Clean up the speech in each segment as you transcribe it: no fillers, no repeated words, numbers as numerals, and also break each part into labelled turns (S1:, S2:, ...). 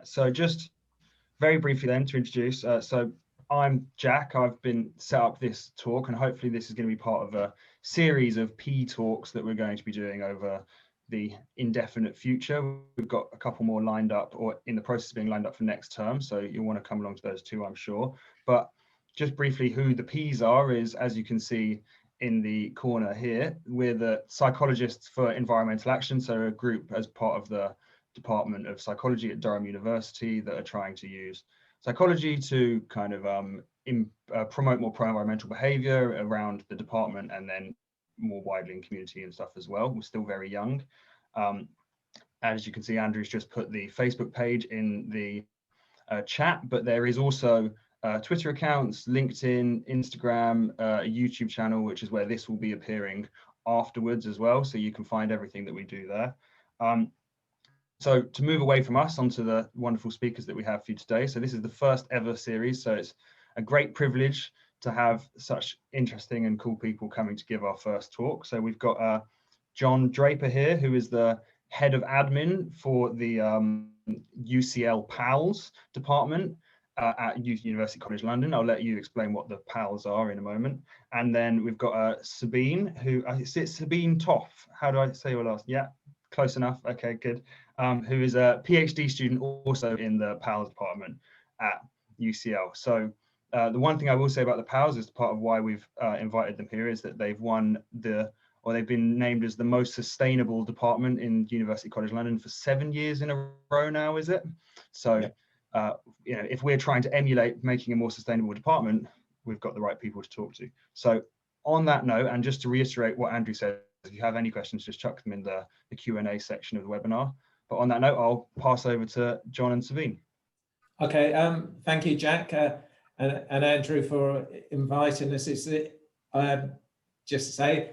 S1: So just very briefly then to introduce, so I'm Jack. I've been set up this talk, and hopefully this is going to be part of a series of PE talks that we're going to be doing over the indefinite future. We've got a couple more lined up, or in the process of being lined up for next term, so you'll want to come along to those too, I'm sure. But just briefly, who the Ps are is, as you can see in the corner here, we're the psychologists for environmental action, so a group as part of the Department of Psychology at Durham University that are trying to use psychology to kind of promote more pro-environmental behavior around the department and then more widely in community and stuff as well. We're still very young. As you can see, Andrew's just put the Facebook page in the chat, but there is also Twitter accounts, LinkedIn, Instagram, a YouTube channel, which is where this will be appearing afterwards as well. So you can find everything that we do there. So to move away from us onto the wonderful speakers that we have for you today. So this is the first ever series. So it's a great privilege to have such interesting and cool people coming to give our first talk. So we've got John Draper here, who is the head of admin for the UCL PALS department at University College London. I'll let you explain what the PALS are in a moment. And then we've got Sabine, who it's Sabine Topf. How do I say your last? Yeah, close enough. Okay, good. Who is a PhD student also in the PALS department at UCL. So the one thing I will say about the PALS is part of why we've invited them here is that they've won they've been named as the most sustainable department in University College London for 7 years in a row now, is it? So, yeah. You know, if we're trying to emulate making a more sustainable department, we've got the right people to talk to. So on that note, and just to reiterate what Andrew said, if you have any questions, just chuck them in the Q&A section of the webinar. But on that note, I'll pass over to John and Sabine.
S2: Okay, thank you, Jack, and Andrew for inviting us. Just to say,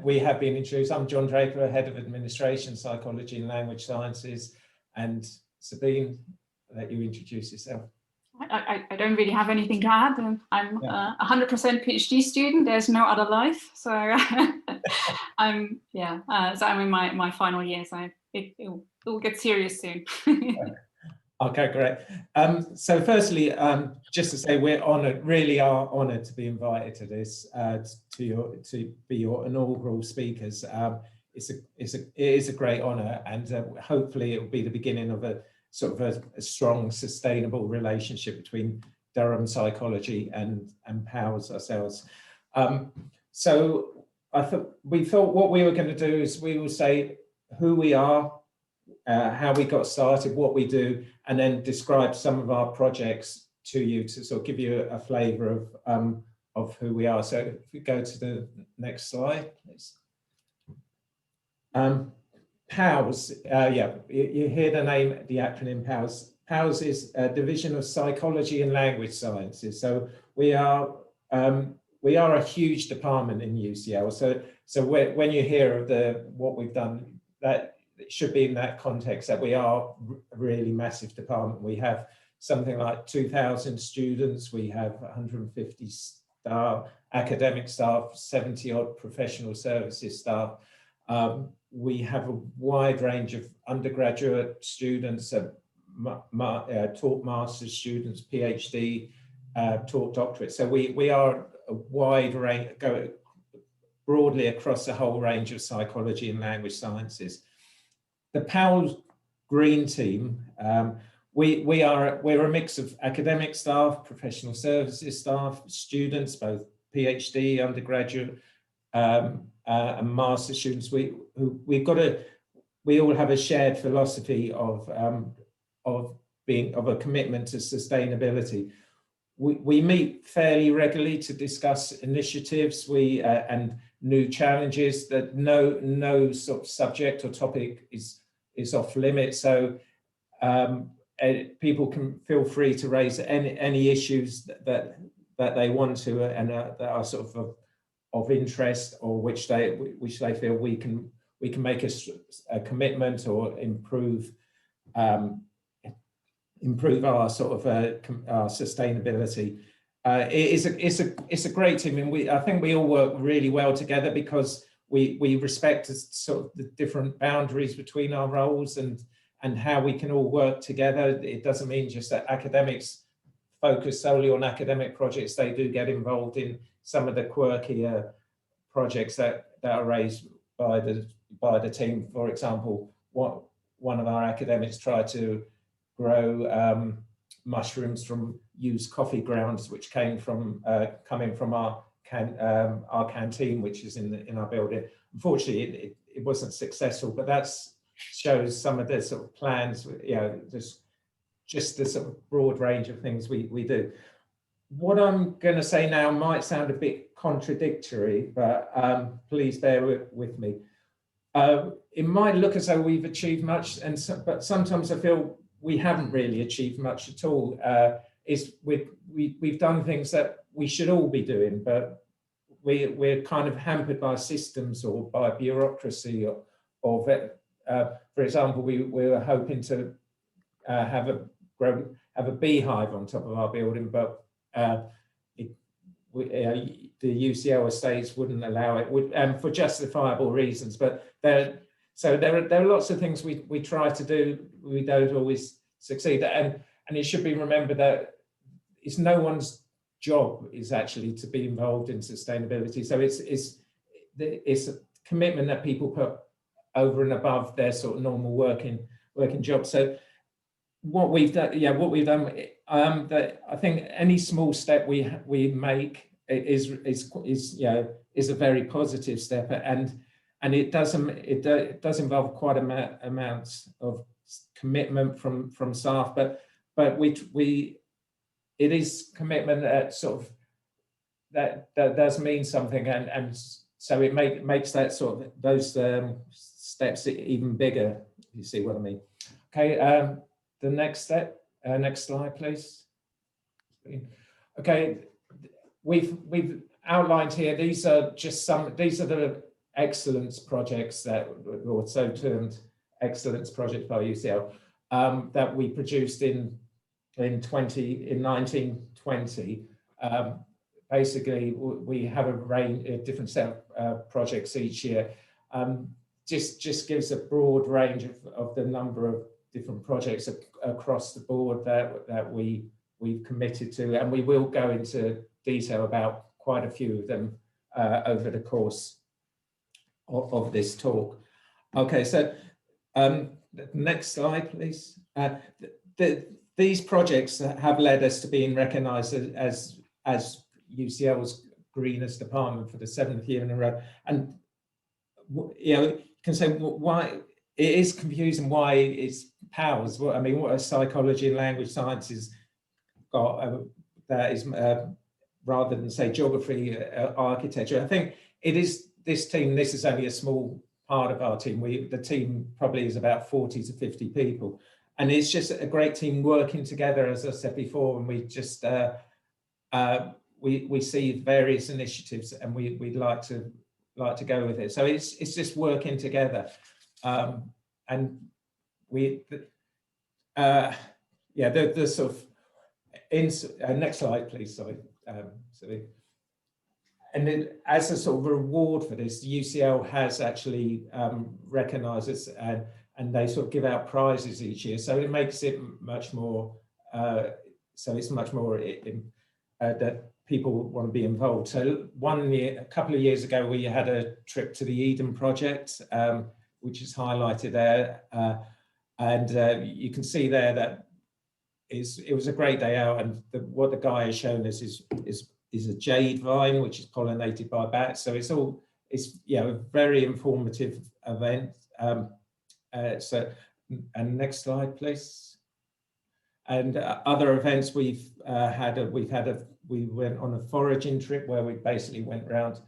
S2: we have been introduced. I'm John Draper, Head of Administration, Psychology and Language Sciences, and Sabine, I'll let you introduce yourself.
S3: I don't really have anything to add. I'm 100% PhD student. There's no other life. So I'm in my final year. So it will get serious soon.
S2: Okay, great. So firstly, just to say we're honoured, really are honoured to be invited to this, to be your inaugural speakers. It is a great honour, and hopefully it will be the beginning of a sort of a strong, sustainable relationship between Durham Psychology and PALS ourselves. So we thought what we were going to do is we will say who we are, how we got started, what we do, and then describe some of our projects to you to sort of give you a flavour of who we are. So if we go to the next slide, please. PALS, you hear the name, the acronym PALS. PALS is a division of Psychology and Language Sciences. So we are a huge department in UCL. So when you hear of what we've done, that it should be in that context that we are a really massive department. We have something like 2,000 students. We have 150 academic staff, 70 odd professional services staff. We have a wide range of undergraduate students, taught master's students, PhD, taught doctorate. So we are a wide range, go broadly across the whole range of psychology and language sciences. The PALS Green Team, we're a mix of academic staff, professional services staff, students, both PhD, undergraduate, and master students. We all have a shared philosophy of a commitment to sustainability. We meet fairly regularly to discuss initiatives and new challenges. That no sort of subject or topic is off limits. So people can feel free to raise any issues that they want to and that are sort of interest, or which they feel we can make a commitment or improve our sort of our sustainability. It's a great team, and I think we all work really well together because we respect sort of the different boundaries between our roles, and how we can all work together. It doesn't mean just that academics focus solely on academic projects. They do get involved in some of the quirkier projects that are raised by the team. For example, one of our academics tried to grow mushrooms from used coffee grounds, which came from coming from our canteen, which is in our building. Unfortunately, it wasn't successful, but that shows some of the sort of plans. Just the sort of broad range of things we do. What I'm going to say now might sound a bit contradictory, but please bear with me. It might look as though we've achieved much, but sometimes I feel we haven't really achieved much at all. We've done things that we should all be doing, but we're kind of hampered by systems or by bureaucracy, or for example, we were hoping to have a beehive on top of our building, but the UCL estates wouldn't allow it, for justifiable reasons. But there are lots of things we try to do. We don't always succeed, and it should be remembered that it's no one's job is actually to be involved in sustainability. So it's a commitment that people put over and above their sort of normal working job. So what we've done, that I think any small step we make is a very positive step, and it does involve quite amounts of commitment from staff, but it is commitment that sort of that does mean something, and so it makes that sort of those steps even bigger. You see what I mean? Okay. The next step, next slide, please. Okay, we've outlined here. These are the excellence projects or so termed excellence projects by UCL that we produced in 1920. Basically, we have a different set of projects each year. Just gives a broad range of the number of different projects across the board that we've committed to, and we will go into detail about quite a few of them over the course of this talk. Okay, so next slide, please. These projects have led us to being recognised as UCL's greenest department for the 7th year in a row, and you can say why. It is confusing why it's PALS. I mean, what a psychology and language sciences got that is rather than say geography, architecture. I think it is this team. This is only a small part of our team. The team probably is about 40 to 50 people, and it's just a great team working together. As I said before, and we just we see various initiatives, and we'd like to go with it. So it's just working together. And the sort of next slide, please. Sorry. And then, as a sort of reward for this, UCL has actually recognised us, and they sort of give out prizes each year. So it makes it much more. So it's much more that people want to be involved. So a couple of years ago, we had a trip to the Eden Project, which is highlighted there, and you can see there that it was a great day out, and what the guy has shown us is a jade vine which is pollinated by bats. So it's a very informative event. Next slide, please. And other events we went on a foraging trip where we basically went around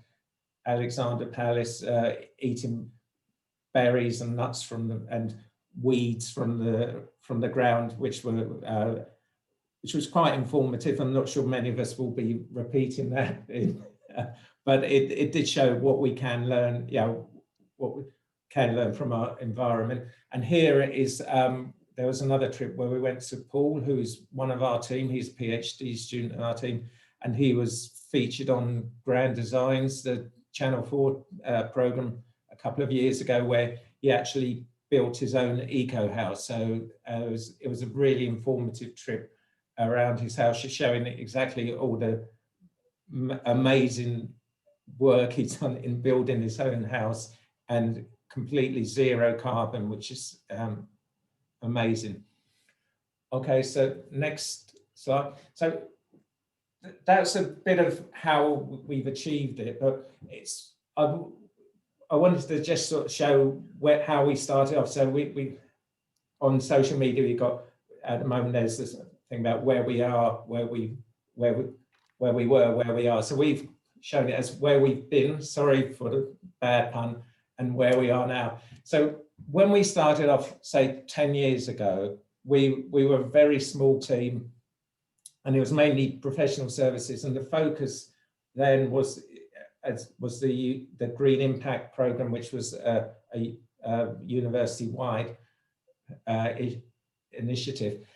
S2: Alexander Palace eating berries and nuts and weeds from the ground, which was quite informative. I'm not sure many of us will be repeating that, but it did show what we can learn. What we can learn from our environment. And here it is. There was another trip where we went to Paul, who's one of our team. He's a PhD student in our team, and he was featured on Grand Designs, the Channel 4 program a couple of years ago, where he actually built his own eco house. So it was a really informative trip around his house, just showing exactly all the amazing work he's done in building his own house, and completely zero carbon, which is amazing. Okay, so next slide. So that's a bit of how we've achieved it, but it's I wanted to just sort of show how we started off. So we on social media, we got, at the moment there's this thing about where we are, where we were, where we are. So we've shown it as where we've been, sorry for the bad pun, and where we are now. So when we started off, say 10 years ago, we were a very small team, and it was mainly professional services, and the focus then was the Green Impact program, which was a university-wide initiative.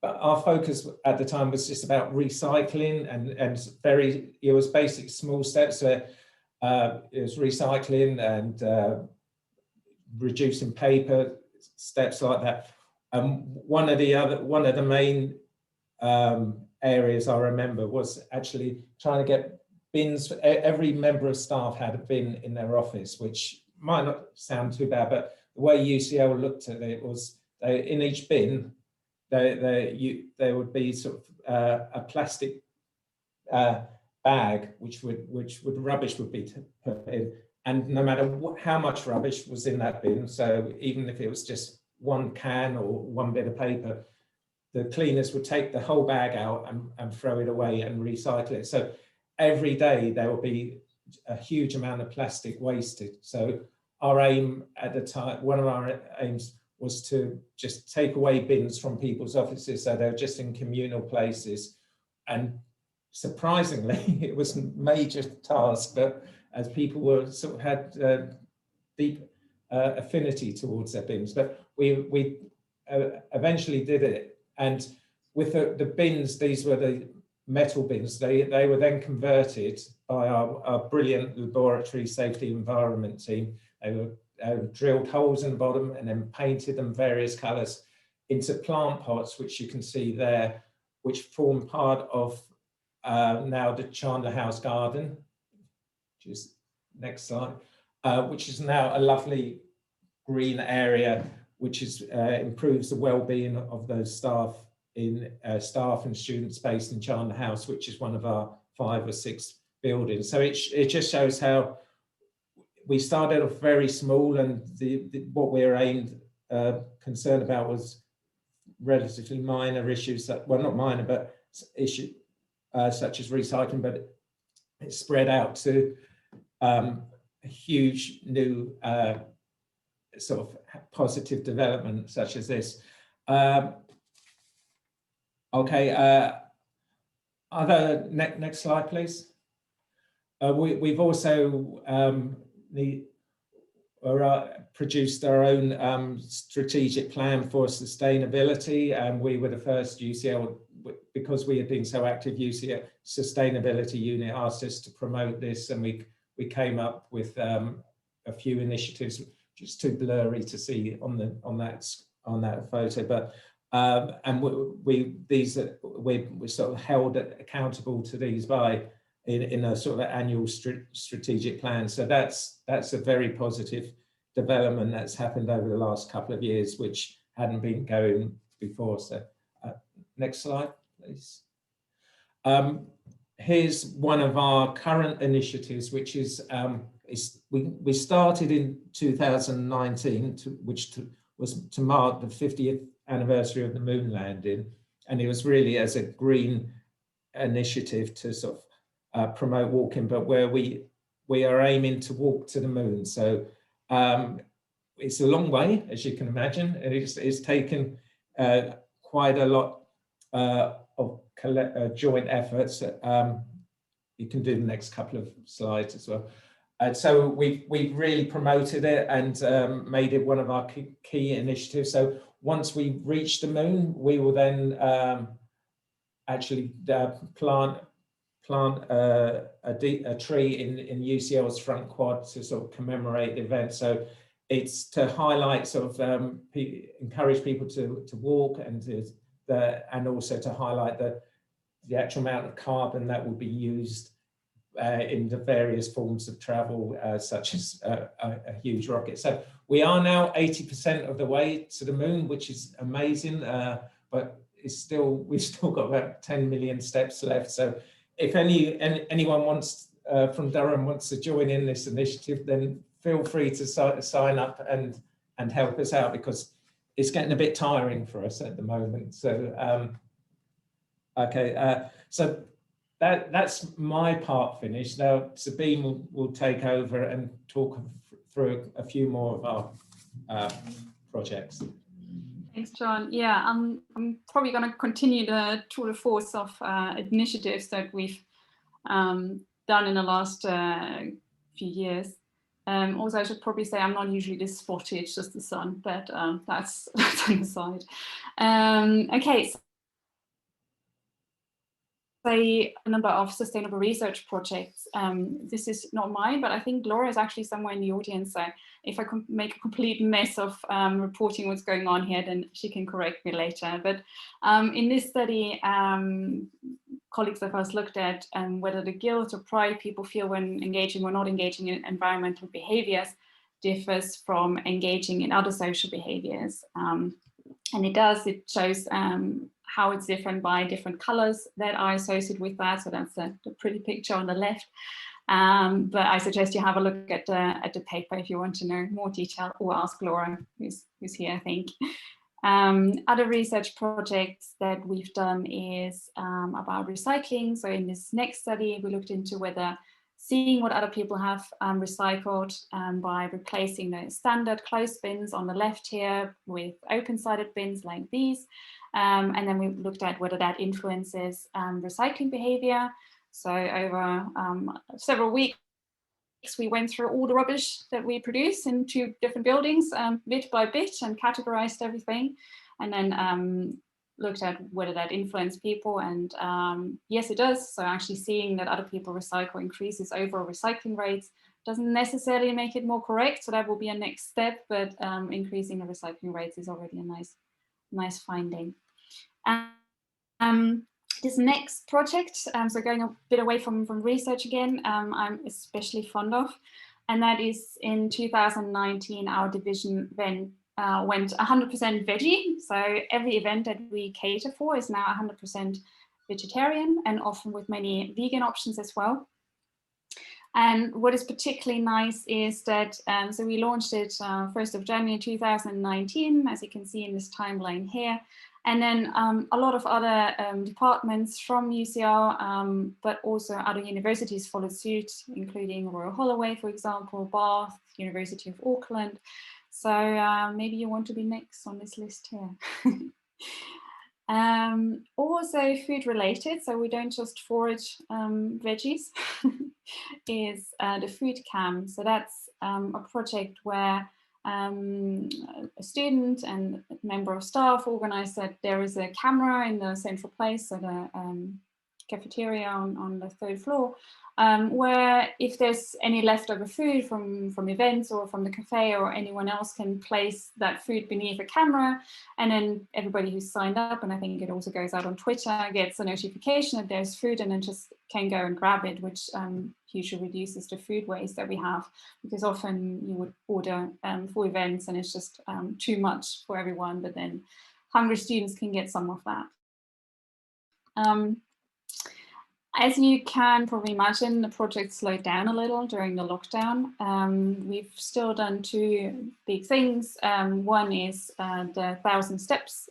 S2: But our focus at the time was just about recycling, and it was basic small steps. It was recycling and reducing paper, steps like that. One of the main areas I remember was actually trying to get bins. Every member of staff had a bin in their office, which might not sound too bad, but the way UCL looked at it was in each bin there would be sort of a plastic bag which rubbish would be put in, and no matter how much rubbish was in that bin, so even if it was just one can or one bit of paper, the cleaners would take the whole bag out and throw it away and recycle it. So every day there will be a huge amount of plastic wasted. So our aim at the time, one of our aims was to just take away bins from people's offices, so they're just in communal places. And surprisingly, it was a major task, but as people were sort of had deep affinity towards their bins, but we eventually did it. And with the bins, these were the metal bins. They were then converted by our brilliant laboratory safety environment team. They were drilled holes in the bottom and then painted them various colours into plant pots, which you can see there, which form part of now the Chandler House Garden, which is next slide, which is now a lovely green area, which is improves the well-being of those staff and students based in Chandler House, which is one of our 5 or 6 buildings. So it just shows how we started off very small, and what we were concerned about was relatively minor issues that, well, not minor, but issues such as recycling, but it spread out to a huge new sort of positive development such as this. Okay, next slide, please. We've also produced our own strategic plan for sustainability, and we were the first UCL, because we had been so active. UCL Sustainability Unit asked us to promote this, and we came up with a few initiatives, which is too blurry to see on that photo, but and we're sort of held accountable to these in a sort of annual strategic plan. So that's a very positive development that's happened over the last couple of years, which hadn't been going before. So next slide, please. Here's one of our current initiatives, which is we started in 2019, which was to mark the 50th anniversary of the moon landing, and it was really as a green initiative to sort of promote walking, but where we are aiming to walk to the moon. So it's a long way, as you can imagine, and it's taken quite a lot of joint efforts. You can do the next couple of slides as well. So we've really promoted it and made it one of our key initiatives. So once we reach the moon, we will then actually plant a tree in UCL's front quad to sort of commemorate the event. So it's to highlight sort of encourage people to walk and also to highlight the actual amount of carbon that will be used in the various forms of travel, such as a huge rocket. So we are now 80% of the way to the moon, which is amazing, but we've still got about 10 million steps left. So if anyone wants from Durham wants to join in this initiative, then feel free to sign up and help us out, because it's getting a bit tiring for us at the moment. So okay, so that's my part finished. Now Sabine will take over and talk through a few more of our projects.
S3: Thanks, John. Yeah, I'm probably going to continue the tour de force of initiatives that we've done in the last few years. Also, I should probably say I'm not usually this spotty, it's just the sun, but that's on the side. Okay, so a number of sustainable research projects. This is not mine, but I think Laura is actually somewhere in the audience. So if I can make a complete mess of reporting what's going on here, then she can correct me later. But in this study, colleagues of us looked at whether the guilt or pride people feel when engaging or not engaging in environmental behaviors differs from engaging in other social behaviors. And it shows how it's different by different colors that are associated with that. So that's the pretty picture on the left. But I suggest you have a look at the paper if you want to know more detail, or ask Laura, who's here, I think. Other research projects that we've done is about recycling. So in this next study, we looked into whether seeing what other people have recycled by replacing the standard closed bins on the left here with open-sided bins like these. And then we looked at whether that influences recycling behavior. So over several weeks, we went through all the rubbish that we produce in 2 different buildings, bit by bit, and categorized everything. And then looked at whether that influenced people, and yes, it does. So actually seeing that other people recycle increases overall recycling rates doesn't necessarily make it more correct. So that will be a next step, but increasing the recycling rates is already a nice finding. This next project, so going a bit away from research again, I'm especially fond of, and that is in 2019, our division then went 100% veggie. So every event that we cater for is now 100% vegetarian, and often with many vegan options as well. And what is particularly nice is that, so we launched it 1st of January 2019, as you can see in this timeline here. And then a lot of other departments from UCL, but also other universities followed suit, including Royal Holloway, for example, Bath, University of Auckland. So maybe you want to be next on this list here. Also food related, so we don't just forage veggies, is the food cam. So that's a project where a student and a member of staff organized that there is a camera in the central place, so the cafeteria on the 3rd floor, where if there's any leftover food from events or from the cafe, or anyone else can place that food beneath a camera, and then everybody who's signed up, and I think it also goes out on Twitter, gets a notification that there's food, and then just can go and grab it, which hugely reduces the food waste that we have, because often you would order for events and it's just too much for everyone, but then hungry students can get some of that. As you can probably imagine, the project slowed down a little during the lockdown. We've still done 2 big things. One is the 1,000 Steps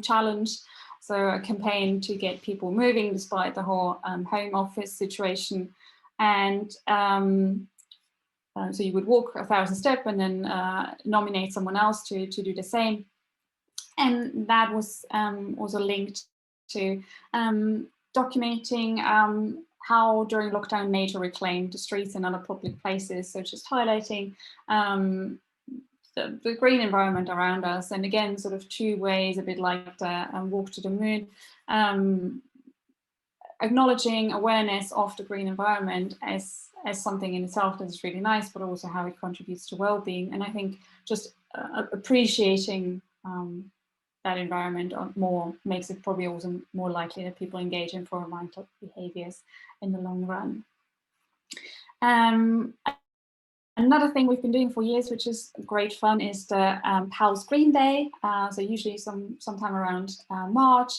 S3: challenge, so a campaign to get people moving despite the whole home office situation. And so you would walk 1,000 steps and then nominate someone else to do the same. And that was also linked to documenting how during lockdown nature reclaimed the streets and other public places. So just highlighting the green environment around us. And again, sort of 2 ways, a bit like the Walk to the Moon, acknowledging awareness of the green environment as as something in itself that's really nice, but also how it contributes to well-being. And I think just appreciating that environment more makes it probably also more likely that people engage in environmental behaviors in the long run. Another thing we've been doing for years, which is great fun, is the PALS Green Day. So usually sometime around March.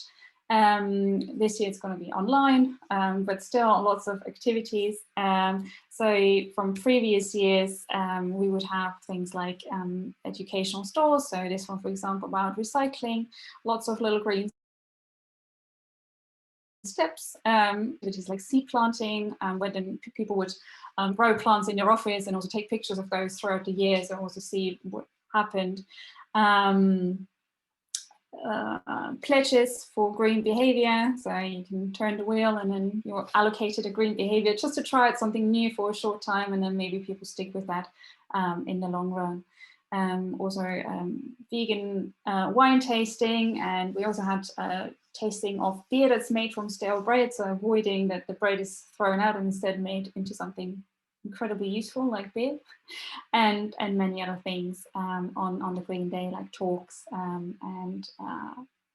S3: This year it's going to be online, but still lots of activities. So from previous years, we would have things like educational stores. So this one, for example, about recycling, lots of little green steps, which is like seed planting, where then people would grow plants in their office and also take pictures of those throughout the years and also see what happened. Pledges for green behavior, so you can turn the wheel and then you're allocated a green behavior just to try out something new for a short time, and then maybe people stick with that in the long run. Also vegan wine tasting, and we also had tasting of beer that's made from stale bread, so avoiding that the bread is thrown out and instead made into something incredibly useful like beer, and many other things on the Green Day, like talks and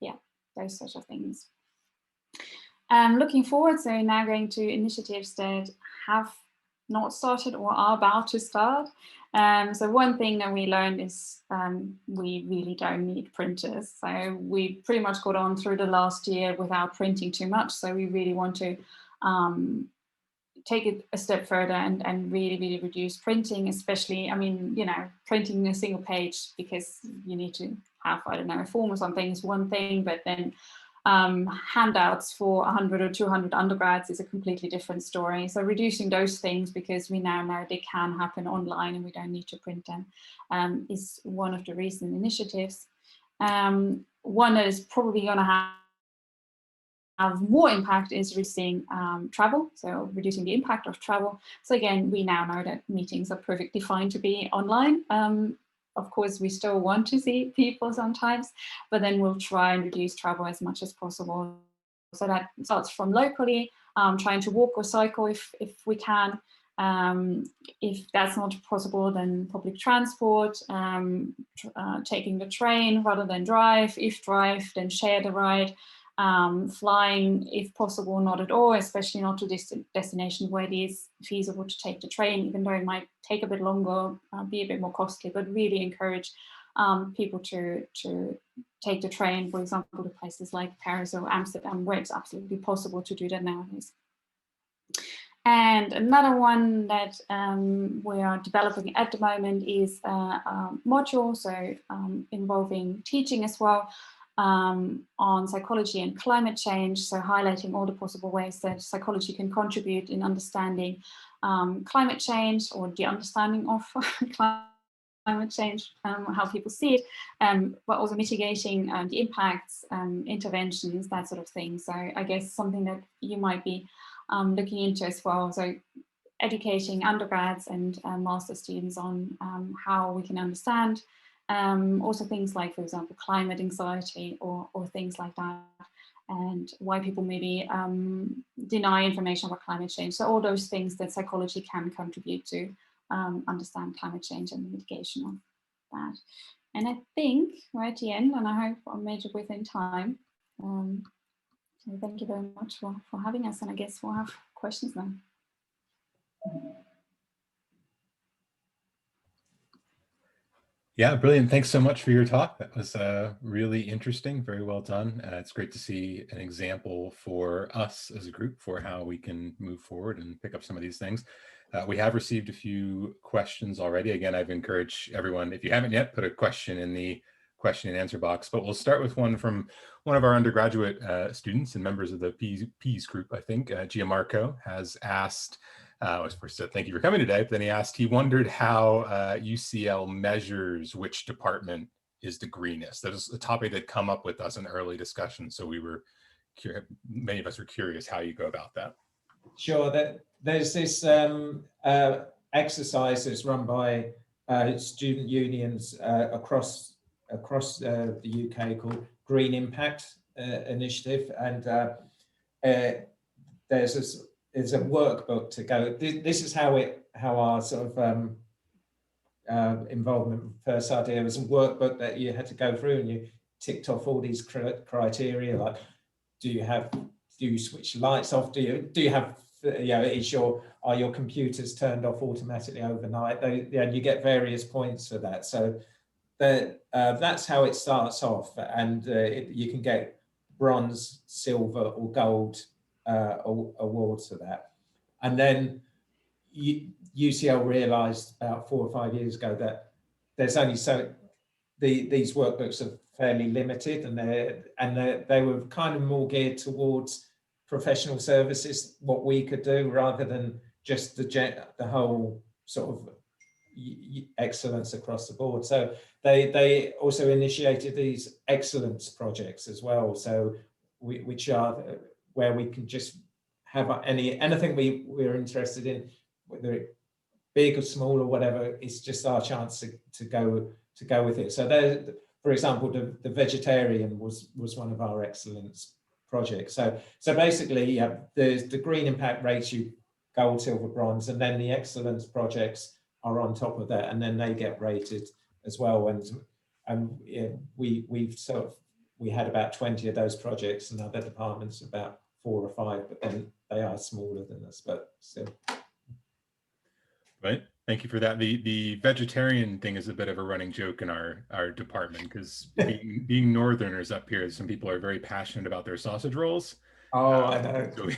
S3: yeah, those sorts of things. Looking forward, so now going to initiatives that have not started or are about to start. So one thing that we learned is we really don't need printers. So we pretty much got on through the last year without printing too much. So we really want to take it a step further and really reduce printing, especially, I mean, you know, printing a single page because you need to have, I don't know, a form or something is one thing, but then handouts for 100 or 200 undergrads is a completely different story. So reducing those things, because we now know they can happen online and we don't need to print them, is one of the recent initiatives. One that is probably going to have more impact is reducing travel, so reducing the impact of travel. So again, we now know that meetings are perfectly fine to be online. Of course, we still want to see people sometimes, but then we'll try and reduce travel as much as possible. So that starts from locally, trying to walk or cycle if we can. If that's not possible, then public transport, taking the train rather than drive. If drive, then share the ride. Flying, if possible, not at all, especially not to destinations where it is feasible to take the train, even though it might take a bit longer, be a bit more costly, but really encourage people to take the train, for example, to places like Paris or Amsterdam, where it's absolutely possible to do that nowadays. And another one that we are developing at the moment is a module, so involving teaching as well, on psychology and climate change, so highlighting all the possible ways that psychology can contribute in understanding climate change, or the understanding of climate change, how people see it, but also mitigating the impacts, interventions, that sort of thing. So I guess something that you might be looking into as well. So educating undergrads and master students on how we can understand also things like, for example, climate anxiety or things like that, and why people maybe deny information about climate change. So all those things that psychology can contribute to understand climate change and the mitigation of that. And I think we're at the end, and I hope I made it within time. So thank you very much for having us, and I guess we'll have questions now.
S4: Yeah, brilliant. Thanks so much for your talk. That was really interesting, very well done. It's great to see an example for us as a group for how we can move forward and pick up some of these things. We have received a few questions already. Again, I've encouraged everyone, if you haven't yet, put a question in the question and answer box, but we'll start with one from one of our undergraduate students and members of the PEAS group, I think. Gianmarco has asked, first, thank you for coming today, but then he wondered how UCL measures which department is the greenest. That was a topic that come up with us in early discussion, so we were many of us were curious how you go about that. Sure.
S2: There's this exercise that's run by student unions across the UK called Green Impact Initiative, and there's this. there's a workbook to go. This is how our sort of involvement with First Idea was a workbook that you had to go through, and you ticked off all these criteria, like do you switch lights off? Do you have, you know, are your computers turned off automatically overnight? And you get various points for that. So that's how it starts off, and you can get bronze, silver, or gold awards for that. And then UCL realised about 4 or 5 years ago that there's only these workbooks are fairly limited, and they were kind of more geared towards professional services, what we could do, rather than just the whole sort of excellence across the board. So they also initiated these excellence projects as well. So which are where we can just have anything we're interested in, whether it big or small or whatever. It's just our chance to go with it. So there, for example, the vegetarian was one of our excellence projects. So basically, there's the green impact rates you gold, silver, bronze, and then the excellence projects are on top of that, and then they get rated as well. And yeah, we had about 20 of those projects, and other departments about 4 or 5, but then they are smaller than us, but still.
S4: Right. Thank you for that. The vegetarian thing is a bit of a running joke in our department, because being Northerners up here, some people are very passionate about their sausage rolls.
S2: Oh, I know.
S4: So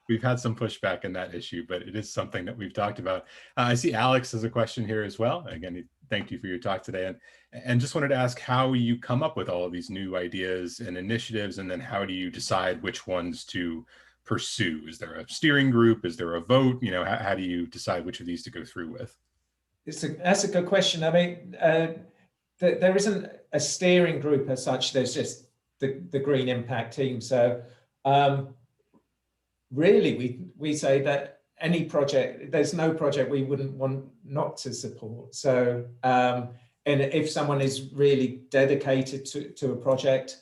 S4: we've had some pushback in that issue, but it is something that we've talked about. I see Alex has a question here as well. Again, thank you for your talk today. And just wanted to ask how you come up with all of these new ideas and initiatives, and then how do you decide which ones to pursue? Is there a steering group? Is there a vote? You know, how do you decide which of these to go through with?
S2: That's a good question. I mean, there isn't a steering group as such. There's just the Green Impact team. So really, we say that any project, there's no project we wouldn't want not to support. So and if someone is really dedicated to a project,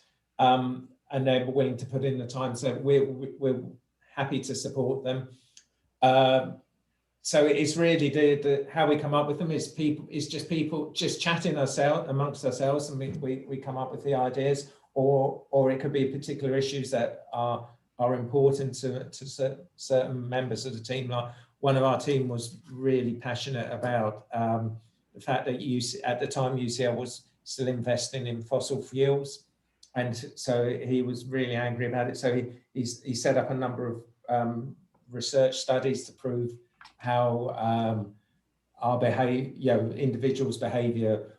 S2: and they're willing to put in the time, so we're happy to support them. So it's really the how we come up with them is people just chatting amongst ourselves, and we come up with the ideas, or it could be particular issues that are important to certain members of the team. Like one of our team was really passionate about the fact that at the time UCL was still investing in fossil fuels. And so he was really angry about it. So he set up a number of research studies to prove how our behavior, individuals' behavior,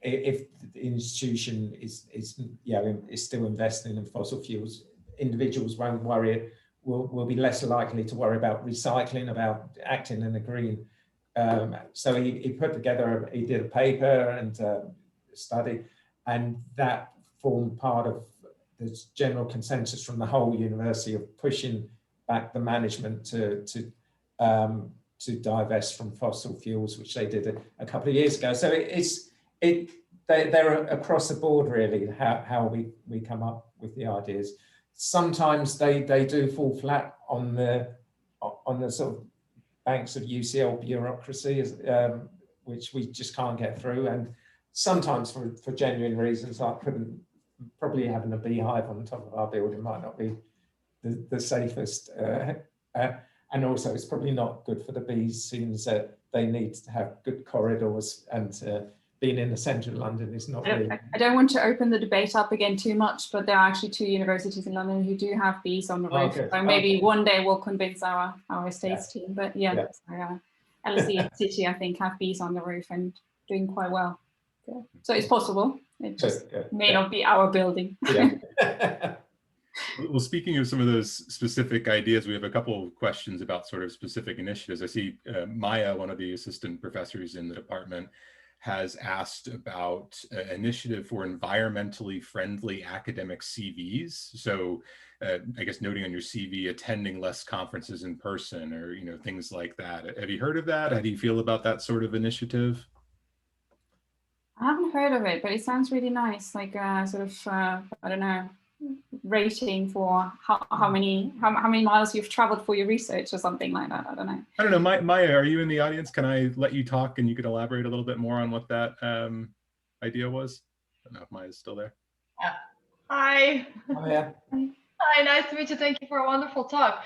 S2: if the institution is still investing in fossil fuels, individuals won't worry. Will be less likely to worry about recycling, about acting in a green. So he put together, he did a paper and a study, and that formed part of the general consensus from the whole university of pushing back the management to divest from fossil fuels, which they did a couple of years ago. So they're across the board really how we come up with the ideas. Sometimes they do fall flat on the sort of banks of UCL bureaucracy, which we just can't get through, and sometimes for genuine reasons, like probably having a beehive on top of our building might not be the safest, and also it's probably not good for the bees, since that they need to have good corridors, and being in the centre of London is not really...
S3: I don't want to open the debate up again too much, but there are actually 2 universities in London who do have bees on the roof.
S2: Okay.
S3: So maybe one day we'll convince our estates team. But yeah. So, LSE and City, I think, have bees on the roof and doing quite well. Yeah. So it's possible. It just may not be our building.
S2: Yeah.
S4: Well, speaking of some of those specific ideas, we have a couple of questions about sort of specific initiatives. I see Maya, one of the assistant professors in the department, has asked about an initiative for environmentally friendly academic CVs. So I guess noting on your CV, attending less conferences in person, or things like that. Have you heard of that? How do you feel about that sort of initiative?
S3: I haven't heard of it, but it sounds really nice. Like sort of, I don't know, rating for how many miles you've traveled for your research or something like that. I don't know.
S4: I don't know. Maya, are you in the audience? Can I let you talk and you could elaborate a little bit more on what that idea was? I don't know if Maya's still there.
S5: Hi.
S2: Oh, yeah.
S5: Hi, nice to meet you. Thank you for a wonderful talk.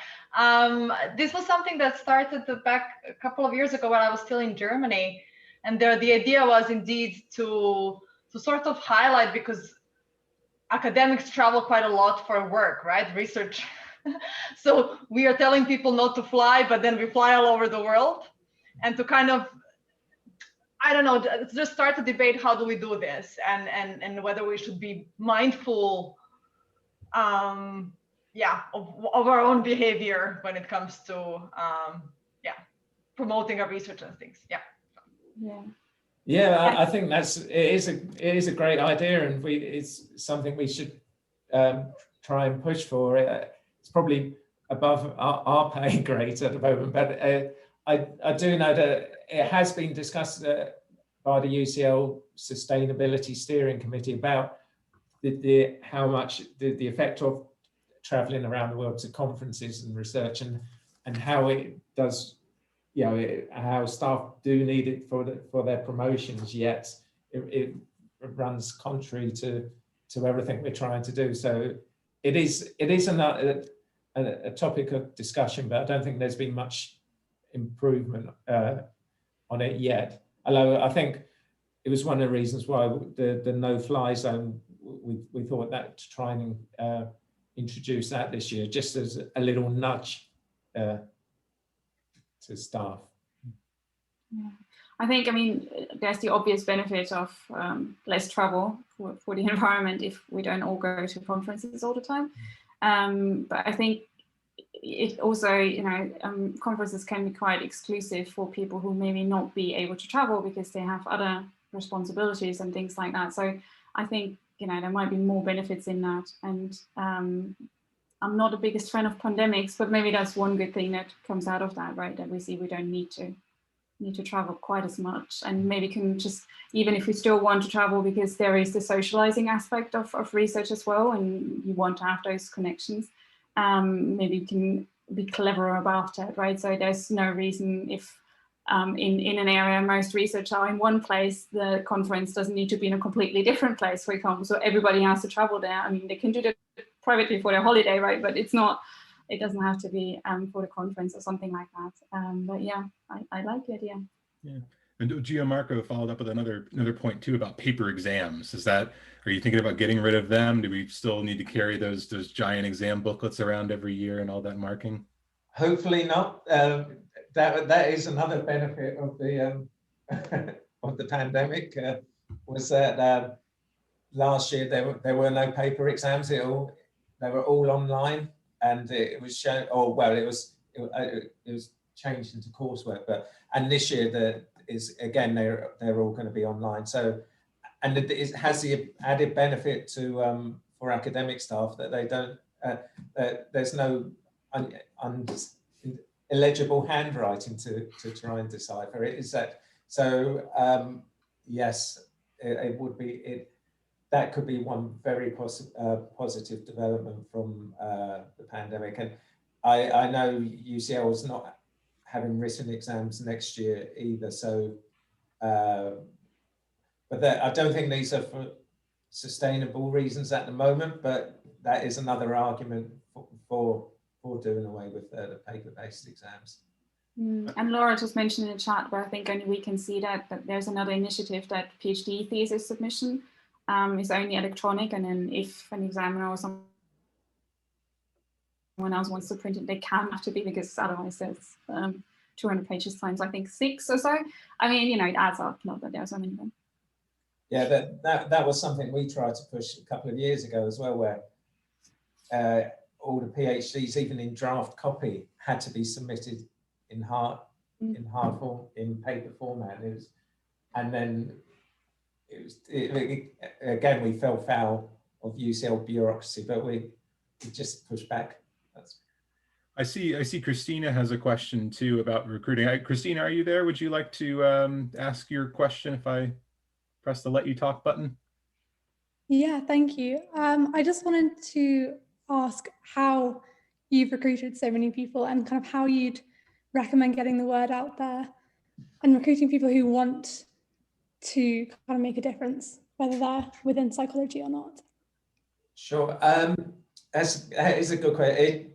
S5: This was something that started back a couple of years ago when I was still in Germany. And the idea was indeed to sort of highlight, because academics travel quite a lot for work, right? Research. So we are telling people not to fly, but then we fly all over the world. And to kind of, I don't know, just start a debate, how do we do this? And whether we should be mindful of our own behavior when it comes to promoting our research and things.
S2: I think it is a great idea, and it's something we should try and push for. It's probably above our pay grade at the moment, but I do know that it has been discussed by the UCL Sustainability Steering Committee about how much the effect of traveling around the world to conferences and research, and how it does, how staff do need it for their promotions, yet it runs contrary to everything we're trying to do. So it is a topic of discussion, but I don't think there's been much improvement on it yet. Although I think it was one of the reasons why the no-fly zone, we thought that to try and introduce that this year, just as a little nudge to staff.
S3: Yeah. I mean, there's the obvious benefit of less travel for the environment if we don't all go to conferences all the time. But I think it also, conferences can be quite exclusive for people who maybe not be able to travel because they have other responsibilities and things like that. So I think, there might be more benefits in that. And I'm not the biggest fan of pandemics, but maybe that's one good thing that comes out of that, right? That we see we don't need to travel quite as much, and maybe can just, even if we still want to travel, because there is the socializing aspect of research as well, and you want to have those connections, maybe we can be cleverer about it, right? So there's no reason if in an area most research are in one place, the conference doesn't need to be in a completely different place, for example, so everybody has to travel there. I mean, they can do that privately for their holiday, right? But it doesn't have to be for the conference or something like that. But yeah, I like the idea.
S4: Yeah. And Gianmarco followed up with another point too about paper exams. Are you thinking about getting rid of them? Do we still need to carry those giant exam booklets around every year and all that marking?
S2: Hopefully not. That is another benefit of the of the pandemic, was that last year there were no paper exams. They were all online, and it was shown. Oh well, it was changed into coursework, and this year they're all going to be online. So, and it has the added benefit to for academic staff that they don't there's no illegible handwriting to try and decipher it. Is that so? Yes, it would be that could be one very positive development from the pandemic. And I know UCL is not having written exams next year either. So, but I don't think these are for sustainable reasons at the moment, but that is another argument for doing away with the paper-based exams.
S3: And Laura just mentioned in the chat, but I think only we can see that there's another initiative that PhD thesis submission is only electronic, and then if an examiner or someone else wants to print it, they can have to be, because otherwise there's 200 pages times, I think 6 or so. I mean, it adds up, not that there's so many of them.
S2: Yeah, that was something we tried to push a couple of years ago as well, where all the PhDs, even in draft copy, had to be submitted in hard form, in paper format. Again, we fell foul of UCL bureaucracy, but we just pushed back.
S4: I see Christina has a question too about recruiting. Christina, are you there? Would you like to ask your question if I press the let you talk button?
S6: Yeah, thank you. I just wanted to ask how you've recruited so many people and kind of how you'd recommend getting the word out there and recruiting people who want to kind of make a difference, whether they're within psychology or not.
S2: Sure. That is a good question.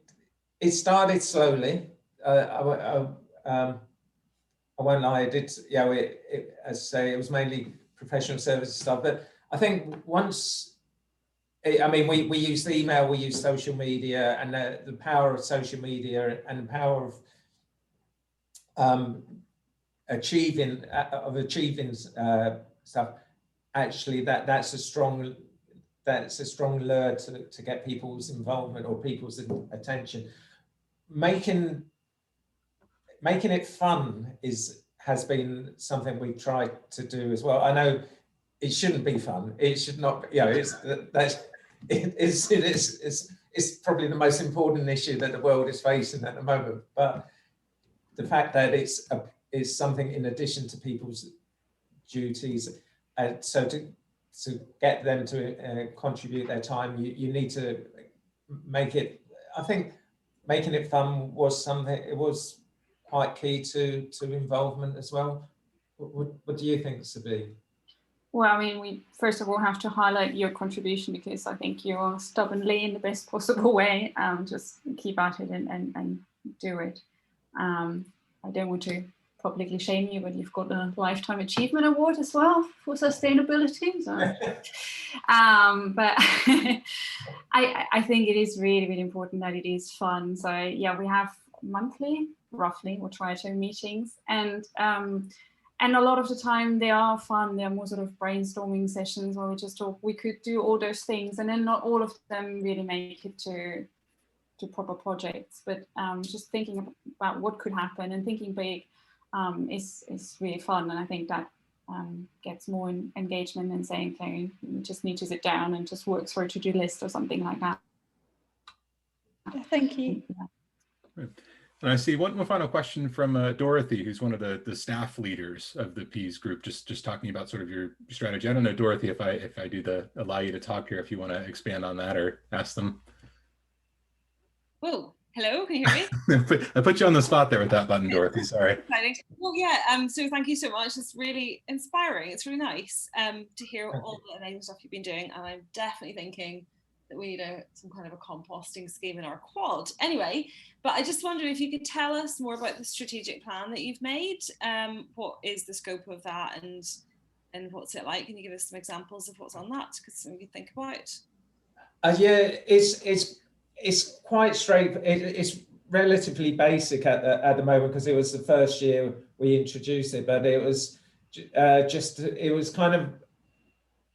S2: It started slowly. I won't lie. It did. Yeah. As I say, it was mainly professional services stuff. But I think once, I mean, we use the email, we use social media, and the power of social media and the power of achieving stuff. Actually, that's a strong lure to get people's involvement or people's attention. Making it fun has been something we've tried to do as well. I know it shouldn't be fun. It should not. You know, it's probably the most important issue that the world is facing at the moment. But the fact that it's something in addition to people's duties, so to get them to contribute their time, you need to make it. I think making it fun was something. It was quite key to involvement as well. What do you think, Sabine?
S3: Well, I mean, we first of all have to highlight your contribution, because I think you are stubbornly in the best possible way. Just keep at it and do it. I don't want to publicly shame you, but you've got a Lifetime Achievement Award as well for sustainability. So, but I think it is really, really important that it is fun. So yeah, we have monthly, roughly, we'll try to meetings, and a lot of the time they are fun. They're more sort of brainstorming sessions where we just talk. We could do all those things, and then not all of them really make it to proper projects. But just thinking about what could happen and thinking big is really fun. And I think that gets more engagement than saying, okay, you just need to sit down and just work through a to-do list or something like that.
S6: Thank you.
S3: Yeah.
S4: And I see one final question from Dorothy, who's one of the staff leaders of the PEAS group, just talking about sort of your strategy. I don't know, Dorothy, if I do allow you to talk here, if you want to expand on that or ask them.
S7: Oh, hello, can you hear me?
S4: I put you on the spot there with that button, Dorothy, sorry.
S7: Well, yeah, so thank you so much. It's really inspiring. It's really nice to hear all the amazing stuff you've been doing. And I'm definitely thinking that we need some kind of a composting scheme in our quad. Anyway, but I just wonder if you could tell us more about the strategic plan that you've made. What is the scope of that, and what's it like? Can you give us some examples of what's on that? Because something you think about.
S2: Yeah, it's quite straight. It's relatively basic at the moment because it was the first year we introduced it, but it was it was kind of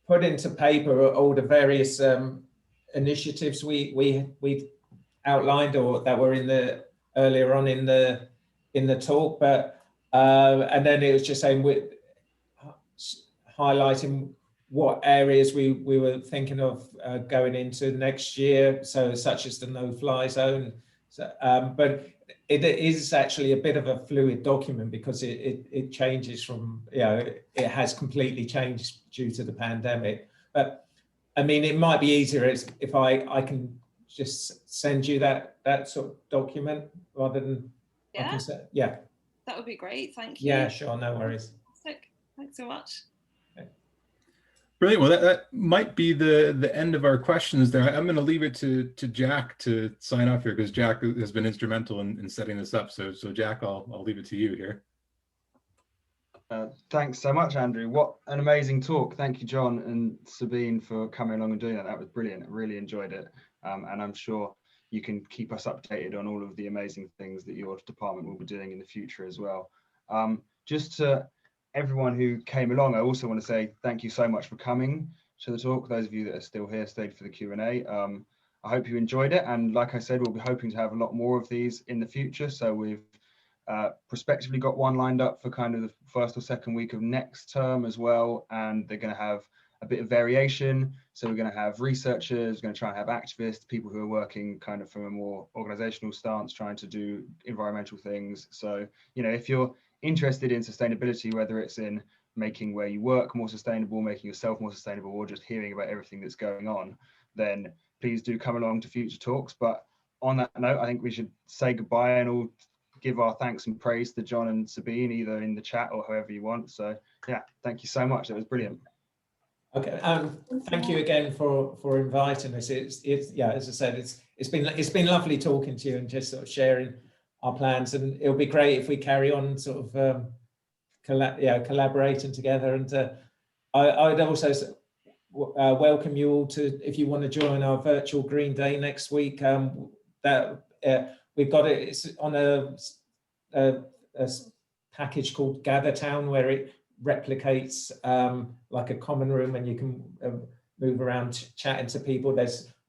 S2: put into paper all the various initiatives we outlined or that were earlier on in the talk, but and then it was just saying highlighting what areas we were thinking of going into next year, so such as the no-fly zone. So, but it is actually a bit of a fluid document because it changes from, you know, it has completely changed due to the pandemic. But I mean, it might be easier if I can just send you that sort of document rather than,
S7: yeah,
S2: yeah.
S7: That would be great, thank you.
S2: Yeah, sure, no worries.
S7: Fantastic. Thanks so much.
S4: Brilliant. Well, that might be the end of our questions there. I'm going to leave it to Jack to sign off here because Jack has been instrumental in setting this up. So Jack, I'll leave it to you here.
S1: Thanks so much, Andrew. What an amazing talk. Thank you, John and Sabine, for coming along and doing that. That was brilliant. I really enjoyed it. And I'm sure you can keep us updated on all of the amazing things that your department will be doing in the future as well. Just to everyone who came along, I also want to say thank you so much for coming to the talk. Those of you that are still here, stayed for the Q&A. I hope you enjoyed it. And like I said, we'll be hoping to have a lot more of these in the future. So we've prospectively got one lined up for kind of the first or second week of next term as well. And they're going to have a bit of variation. So we're going to have researchers, we're going to try and have activists, people who are working kind of from a more organizational stance, trying to do environmental things. So, you know, if you're interested in sustainability, whether it's in making where you work more sustainable, making yourself more sustainable, or just hearing about everything that's going on, then please do come along to future talks. But on that note, I think we should say goodbye and all give our thanks and praise to John and Sabine, either in the chat or however you want. So yeah, thank you so much. That was brilliant.
S2: Okay, thank you again for inviting us. It's yeah, as I said, it's been lovely talking to you and just sort of sharing our plans, and it'll be great if we carry on sort of collaborating together. And I'd also welcome you all to, if you want to join our virtual Green Day next week. That we've got it. It's on a package called Gather Town, where it replicates like a common room, and you can move around chatting to people.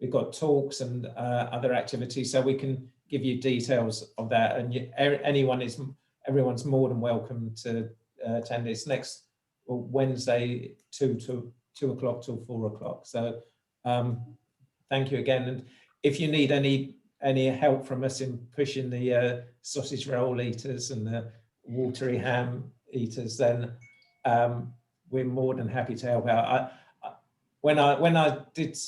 S2: We've got talks and other activities, so we can give you details of that. And everyone's more than welcome to attend. It's next Wednesday, 2 o'clock till 4 o'clock. So thank you again. And if you need any help from us in pushing the sausage roll eaters and the watery ham eaters, then we're more than happy to help out. When I did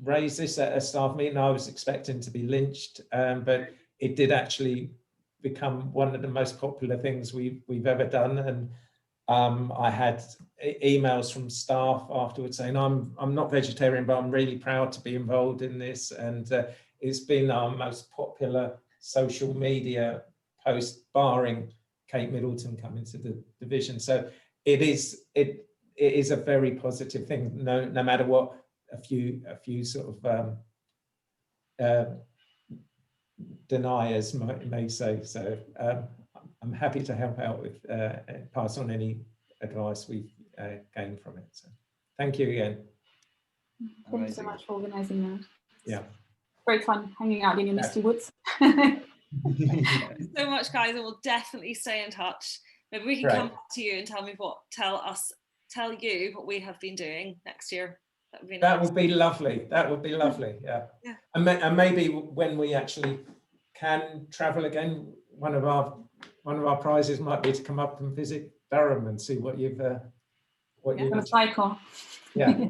S2: raise this at a staff meeting, I was expecting to be lynched, but it did actually become one of the most popular things we've ever done. And I had emails from staff afterwards saying, I'm not vegetarian, but I'm really proud to be involved in this. And it's been our most popular social media post, barring Kate Middleton coming to the division. So it is a very positive thing, no matter what a few sort of deniers may say. So I'm happy to help out with pass on any advice we've gained from it. So thank you again.
S3: Thank you so much for organising that.
S2: Yeah,
S3: Great fun hanging out in your misty woods.
S7: Thank you so much, guys, and we'll definitely stay in touch. Maybe we can come back to you and tell you what we have been doing next year. That would be nice.
S2: That would be lovely. That would be lovely. Yeah. And maybe when we actually can travel again, one of our prizes might be to come up and visit Durham and see what you've
S3: cycle.
S2: Yeah.